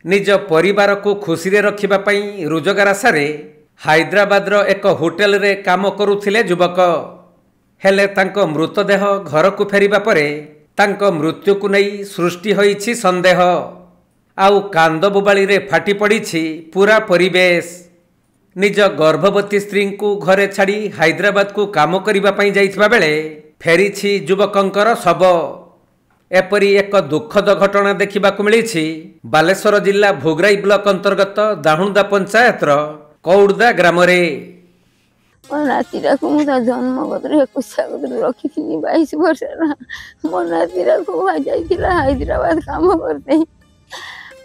निज परिवार को खुशी रे रखिबा पई रोजगार आशारे हैदराबाद एक होटेल रे काम करुथिले युवक। हेले तांको मृतदेह घर को फेरिबा परे तांको मृत्यु को नहीं सृष्टि होईछि संदेह। आउ कांद बोबाली रे फाटी पड़ीछि पूरा परिवेश। निज गर्भवती स्त्री को घरे छाड़ी हैदराबाद को काम करिबा पई जाइथिबा बेले फेरिछि युवकंकर शव। एपरी एक दुखद घटना देखा मिली बालेश्वर जिला भोगराई ब्लॉक अंतर्गत दाहुणदा पंचायत कौड़दा ग्राम मो नातीटा को मुझे जन्म कतर 21 रखी 22 वर्ष मो नातीटा को हैदराबाद काम करते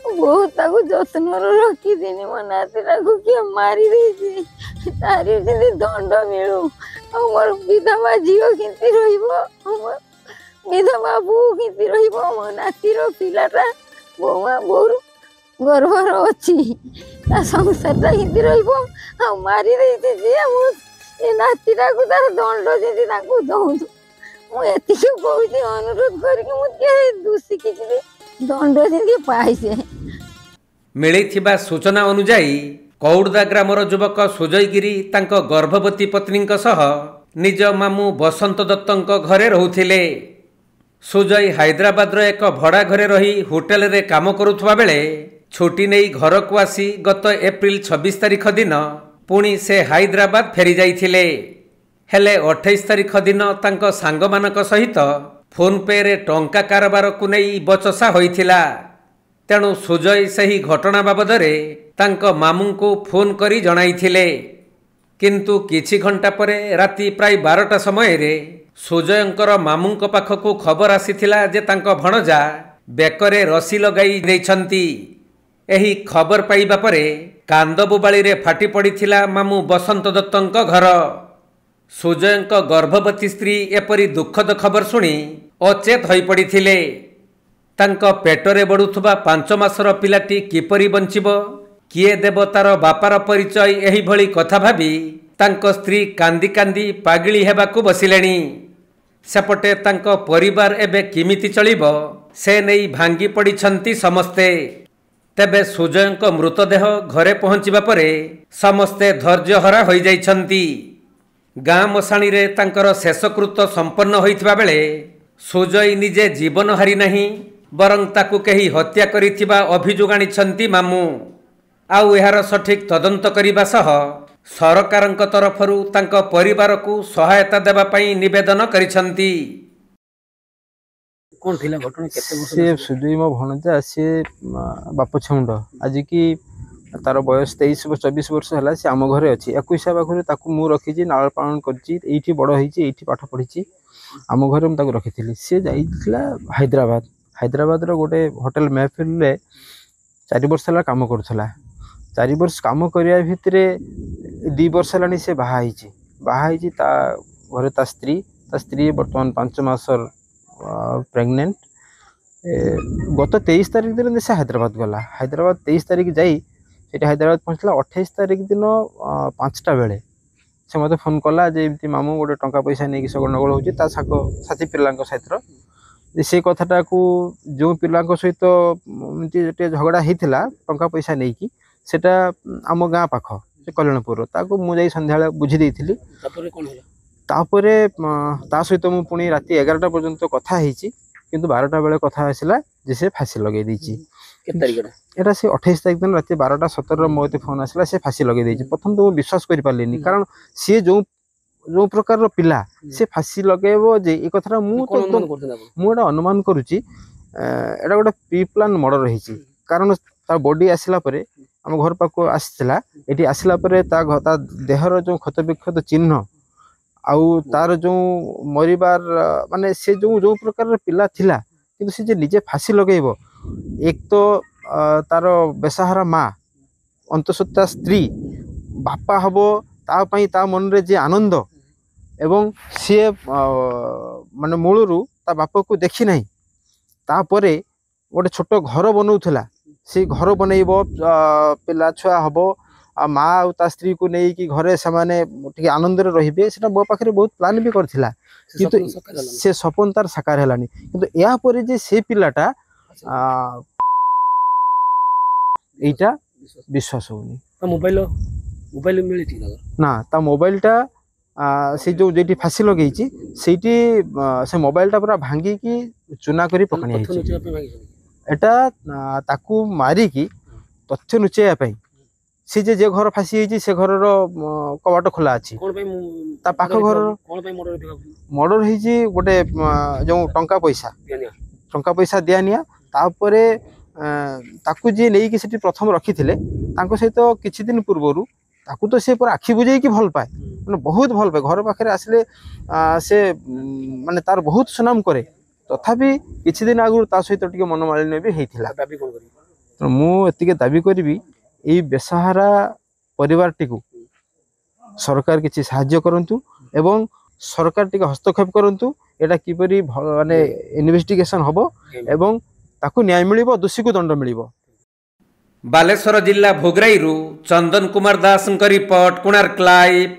बहुत जत्न रखी मो नातीटा को किए मारी तारी दंड मिलू मोर विधवा झील केमती रही विधवा बो केमती रही नातीर पिलाटा बोमा बोर गर्भर अच्छी संसारटा केमती रही मारी नातीटा को तार दंड जमी दौन मुझे कहूँ अनुरोध करके दोषी किसी दंड जमी पाइसे। मिलिथिबा सूचना अनुजाई कौड़दा ग्रामर युवक सुजय गिरी तांको गर्भवती पत्नी सह निज मामू बसंत दत्तंक घरे रहुथिले। सुजय हैदराबाद एक भड़ा घरे रही होटेल रे काम करुथुवा बेले छुट्टी नहीं घर को आसी गत एप्रिल 26 तारिख दिन पुणी से हैदराबाद फेरी जाइथिले। हेले 28 तारिख दिन तांको सांग मानक सहित फोन पे रे टंका कारोबार को नहीं बचसा होइथिला। तेणु सुजय सही घटना बाबदरे तांको मामू को फोन करी जणाइथिले। किंतु किछि घंटा परे राति प्राय 12टा समय रे सुजयंकर मामूंक पाखकू खबर आसीथिला जे तांको भणजा बेकरे रसी लगाई देइछंती। एही खबर पाइबा परे कांदबोबाली रे फाटी पड़िथिला मामू बसंत दत्तंक घर। सुजयंक गर्भवती स्त्री एपरी दुखद खबर सुनी अचेत होई पड़िथिले। तांको पेटरे बढुथुबा 5 मासर पिलाटी किपरि बंचिबो किए देव तार बापार परिचय एही भली कथा भाबी तांको स्त्री कांदी कांदी पागली हेबाकू बसिलेनी। सेपटे तांको परिवार एबे किमिति चलिबो से नहीं भांगी पड़िछंती समस्ते। तेबे सुजयंक मृतदेह घरे पहुंचिबा परे समस्ते धैर्यहरा होई जाइछंती। गाँ मसाणी रे तांकर शेषकृत संपन्न होइथिबा बेले सुजय निजे जीवन हारि नाही बरं ताकू केही हत्या करिथिबा अभियोग आनिछंती मामू। आउ एहार सठिक तदंत करिबा सह सरकारंक तरफरु तांको परिवार को सहायता देबा पई निवेदन करिछंती। कौन थिला घटना केते वर्ष से सुजय मो भणजा से बाप छमुंड आज की तार बयस 23-24 वर्ष है से आम घरे अच्छी 21 पाखु ताकू मु रखी नाल पालन कर बड़ होती पाठ पढ़ी आम घरे मुझे रखी सी जाइला हैदराबाद गोटे होटेल महफिल 4 वर्ष है कम करुला 4 वर्ष कम करने भितर 2 वर्ष है से बाहाई घरे ता स्त्री बर्तमान 5 मासर प्रेग्नेंट। गत 23 तारिख दिन से हैदराबाद गला 23 तारिख जाई हैदराबाद पहुँचला 28 तारिख दिन 5टा बेले से मत फोन कला जे एमती मामू गोटे टंका पैसा नहीं कि गंडगोल होची ता साथी पिला सहित से कथाटा को जो पिला सहित झगड़ा होता टंका पैसा नहीं कि सेटा आम गाँ पाख से कल्याणपुर ताको मुझे संध्या बुझी देइथिली। तापरे ता सहित मु पुणी राति 11टा पर्यंत कथा होईची किंतु 12टा बेले कथा आसिला जे से फांसी लगे देइची। केते तारिख एटा से 28 तारिख दिन राति 12:17 मोते फोन आसिला से फांसी लगे देइची। प्रथम तो विश्वास करि पारलेनी कारण से जो प्रकार रो पिला से फांसी लगेबो जे ए कथरा मु एटा अनुमान करूची एटा गोटे प्री प्लान मर्डर रहिची कारण ता बॉडी आसिला परे हम घर पाको आसिला एठी आसिला परे ता देहर जो क्षत विक्षत चिन्ह आउ तार जो मरिबार माने से जो प्रकार पिला थिला किंतु से जे निजे फांसी लगेबो एक तो तार बेसहारा माँ अंतसत्ता स्त्री बापा हबो ता पई ता मन रे जे आनंद एवं सी माने मूलरू ता बापा को देखी नहीं तापरे गोटे छोट घर बनौला से घर बनइबो पिला छुआ हबो माँ आ स्त्री को नहीं कि घरे से माने आनंद रे से मो पाखे बहुत प्लान भी करथिला किंतु से सपन तार साकार हेलानी किंतु या परे जे से पिलाटा এইটা বিশ্বাস হଉনি। মোবাଇଲ ମୋବାଇଲ ମିଳିଛି ତାଙ୍କର ନା ତା ମୋବାଇଲଟା ସେ ଯୋଉ ଯେଠି ଫାଶୀ ଲଗେଇଛି ସେଇଠି ସେ ମୋବାଇଲଟା ପୁରା ଭାଙ୍ଗିକି ଚୁନା କରି ପକାଣି ତଥ୍ୟ ହେଇଛି। ଲୁଚେଇବା ପାଇଁ ମାଗିଛନ୍ତି। ଏଟା ତାକୁ ମାରିକି ତଥ୍ୟ ଲୁଚେଇବା ପାଇଁ ସେ ଯେ ଘର ଫାଶୀ ହେଇଛି ସେ ଘରର କବାଟ ଖୋଲା ଅଛି। କଣ ପାଇଁ ତା ପାଖ ଘରର କଣ ପାଇଁ ମର୍ଡର ହେଇଥିବା ମର୍ଡର ହେଇଛି ଗୋଟେ ଯୋଉ ଟଙ୍କା ପଇସା ଦିଆ ନିଆ ତାପରେ ତାକୁ ଯିଏ ନେଇକି ସେଠି ପ୍ରଥମ ରଖିଥିଲେ ତାଙ୍କ ସହିତ କିଛି ଦିନ ପୂର୍ବରୁ ତାକୁ ତ ସେ ପୁରା ଆଖି ବୁଝେଇକି ଭଲ ପାଏ, ମାନେ ବହୁତ ଭଲ ପାଏ। ଘର ପାଖରେ ଆସିଲେ ସେ ମାନେ ତାର ବହୁତ ସୁନାମ କରେ, ତଥାପି କିଛି ଦିନ ଆଗରୁ ତା ସହିତ ଟିକେ ମନମାଳିନ୍ୟ ବି ହେଇଥିଲା। ଦାବି କଣ କରିବି? ମୁଁ ଏତିକି ଦାବି କରିବି ଏଇ ବେସାହାରା ପରିବାରଟିକୁ ସରକାର କିଛି ସାହାଯ୍ୟ କରନ୍ତୁ ଏବଂ ସରକାର ଟିକେ ହସ୍ତକ୍ଷେପ କରନ୍ତୁ। ଏଇଟା କିପରି ମାନେ ଇନଭେଷ୍ଟିଗେସନ ହବ ଏବଂ ତାକୁ ନ୍ୟାୟ ମିଳିବ, ଦୋଷୀକୁ ଦଣ୍ଡ ମିଳିବ। ବାଲେଶ୍ୱର ଜିଲ୍ଲା ଭୋଗରାଇରୁ ଚନ୍ଦନ କୁମାର ଦାସଙ୍କ ରିପୋର୍ଟ, କୋଣାର୍କ ଲାଇଭ୍।